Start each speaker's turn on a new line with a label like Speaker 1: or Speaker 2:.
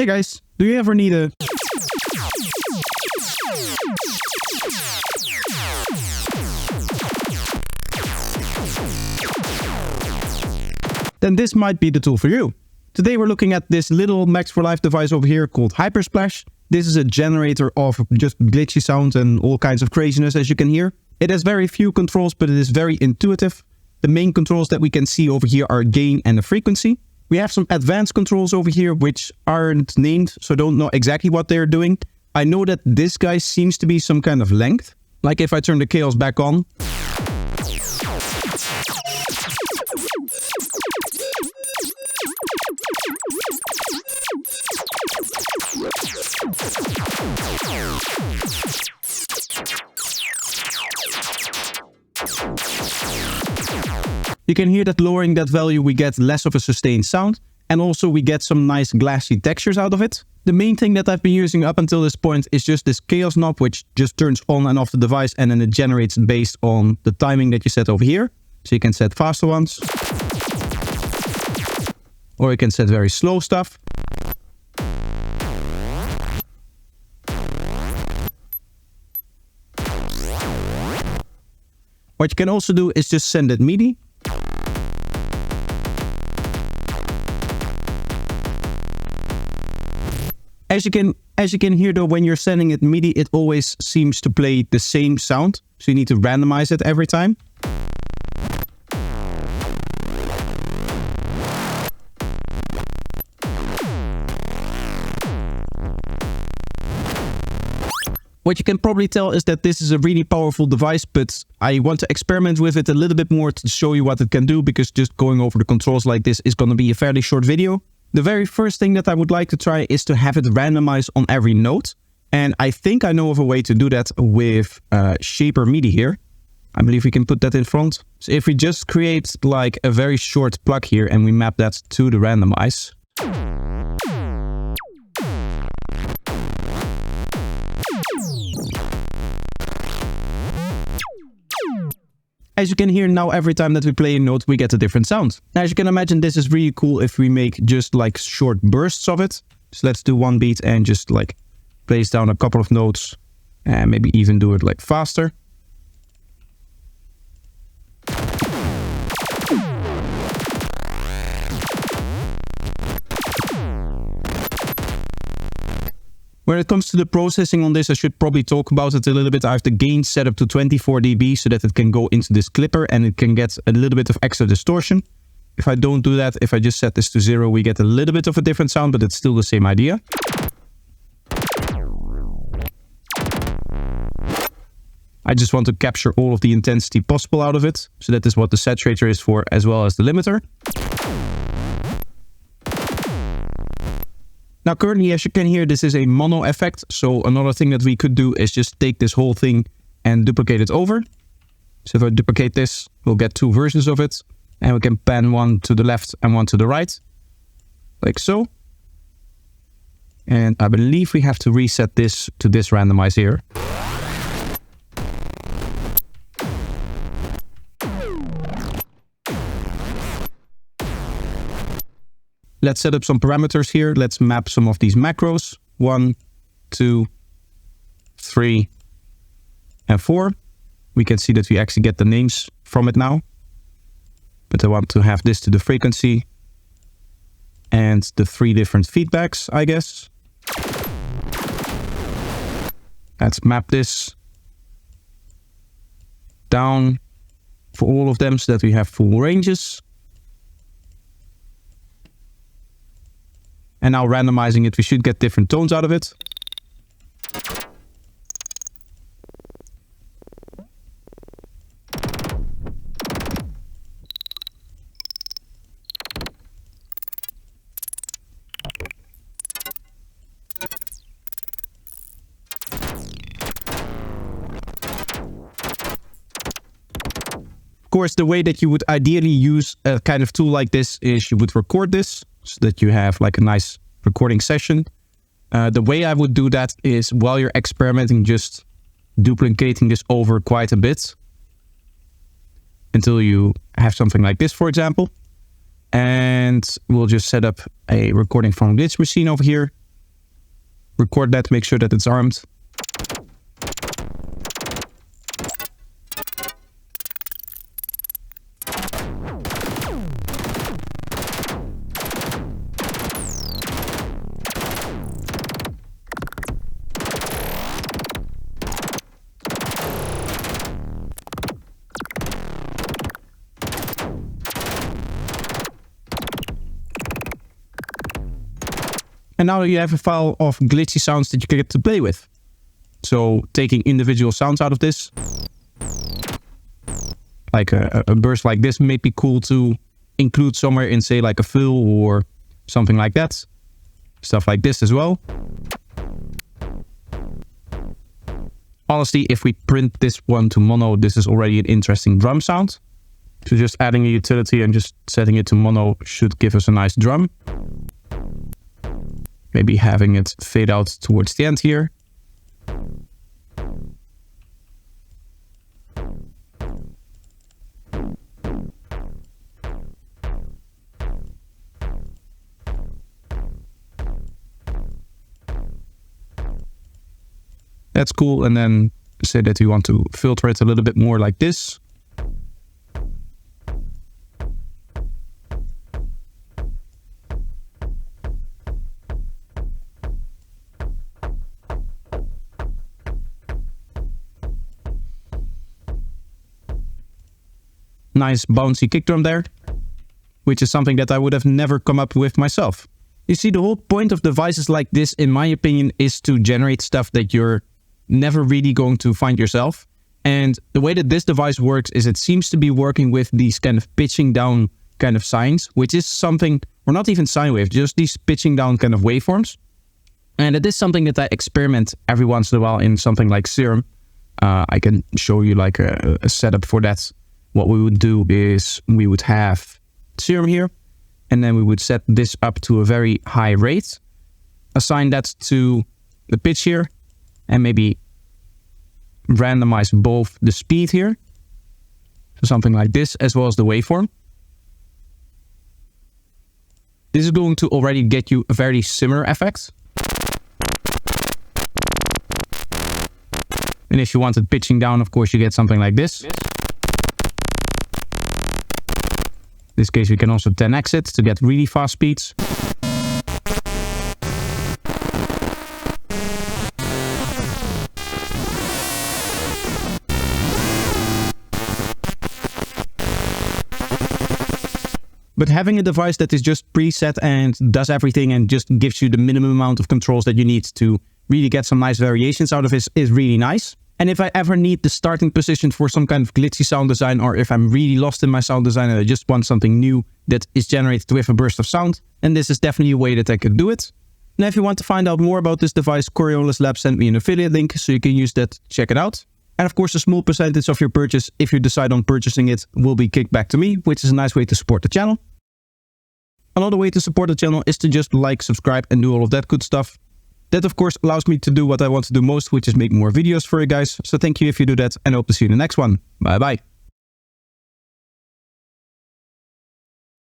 Speaker 1: Hey guys, do you ever need a... Then this might be the tool for you. Today we're looking at this little Max for Life device over here called Hypersplash. This is a generator of just glitchy sound and all kinds of craziness, as you can hear. It has very few controls, but it is very intuitive. The main controls that we can see over here are gain and the frequency. We have some advanced controls over here which aren't named, so don't know exactly what they're doing. I know that this guy seems to be some kind of length. Like if I turn the chaos back on. You can hear that lowering that value we get less of a sustained sound, and also we get some nice glassy textures out of it. The main thing that I've been using up until this point is just this chaos knob, which just turns on and off the device and then it generates based on the timing that you set over here. So you can set faster ones, or you can set very slow stuff. What you can also do is just send it MIDI. As you can hear though, when you're sending it MIDI, it always seems to play the same sound. So you need to randomize it every time. What you can probably tell is that this is a really powerful device, but I want to experiment with it a little bit more to show you what it can do, because just going over the controls like this is going to be a fairly short video. The very first thing that I would like to try is to have it randomize on every note. And I think I know of a way to do that with Shaper MIDI here. I believe we can put that in front. So if we just create like a very short plug here and we map that to the randomize. As you can hear now, every time that we play a note, we get a different sound. Now, as you can imagine, this is really cool if we make just like short bursts of it. So let's do one beat and just like place down a couple of notes and maybe even do it like faster. When it comes to the processing on this, I should probably talk about it a little bit. I have the gain set up to 24 dB so that it can go into this clipper and it can get a little bit of extra distortion. If I don't do that, if I just set this to 0, we get a little bit of a different sound, but it's still the same idea. I just want to capture all of the intensity possible out of it. So that is what the saturator is for, as well as the limiter. Now currently, as you can hear, this is a mono effect. So another thing that we could do is just take this whole thing and duplicate it over. So if I duplicate this, we'll get two versions of it. And we can pan one to the left and one to the right. Like so. And I believe we have to reset this to this randomize here. Let's set up some parameters here. Let's map some of these macros. 1, 2, 3, and 4. We can see that we actually get the names from it now. But I want to have this to the frequency and the 3 different feedbacks, I guess. Let's map this down for all of them so that we have full ranges. And now randomizing it, we should get different tones out of it. Of course, the way that you would ideally use a kind of tool like this is you would record this, so that you have like a nice recording session. The way I would do that is while you're experimenting, just duplicating this over quite a bit until you have something like this, for example. And we'll just set up a recording from Glitch Machine over here. record that, make sure that it's armed. And now you have a file of glitchy sounds that you can get to play with. So taking individual sounds out of this, like a burst like this may be cool to include somewhere in, say, like a fill or something like that. Stuff like this as well. Honestly, if we print this one to mono, this is already an interesting drum sound. So just adding a utility and just setting it to mono should give us a nice drum. Maybe having it fade out towards the end here. That's cool. And then say that you want to filter it a little bit more like this. Nice bouncy kick drum there, which is something that I would have never come up with myself. You see, the whole point of devices like this, in my opinion, is to generate stuff that you're never really going to find yourself. And the way that this device works is it seems to be working with these kind of pitching down kind of sines, which is something, or not even sine waves, just these pitching down kind of waveforms. And it is something that I experiment every once in a while in something like Serum. I can show you like a setup for that. What we would do is we would have Serum here, and then we would set this up to a very high rate, assign that to the pitch here, and maybe randomize both the speed here. So something like this, as well as the waveform. This is going to already get you a very similar effect. And if you wanted pitching down, of course, you get something like this. In this case, we can also 10x it to get really fast speeds. But having a device that is just preset and does everything and just gives you the minimum amount of controls that you need to really get some nice variations out of it is really nice. And if I ever need the starting position for some kind of glitchy sound design, or if I'm really lost in my sound design and I just want something new that is generated with a burst of sound, then this is definitely a way that I could do it. And if you want to find out more about this device, Coriolis Lab sent me an affiliate link, so you can use that to check it out. And of course, a small percentage of your purchase, if you decide on purchasing it, will be kicked back to me, which is a nice way to support the channel. Another way to support the channel is to just like, subscribe, and do all of that good stuff. That of course allows me to do what I want to do most, which is make more videos for you guys. So thank you if you do that, and I hope to see you in the next one. Bye bye.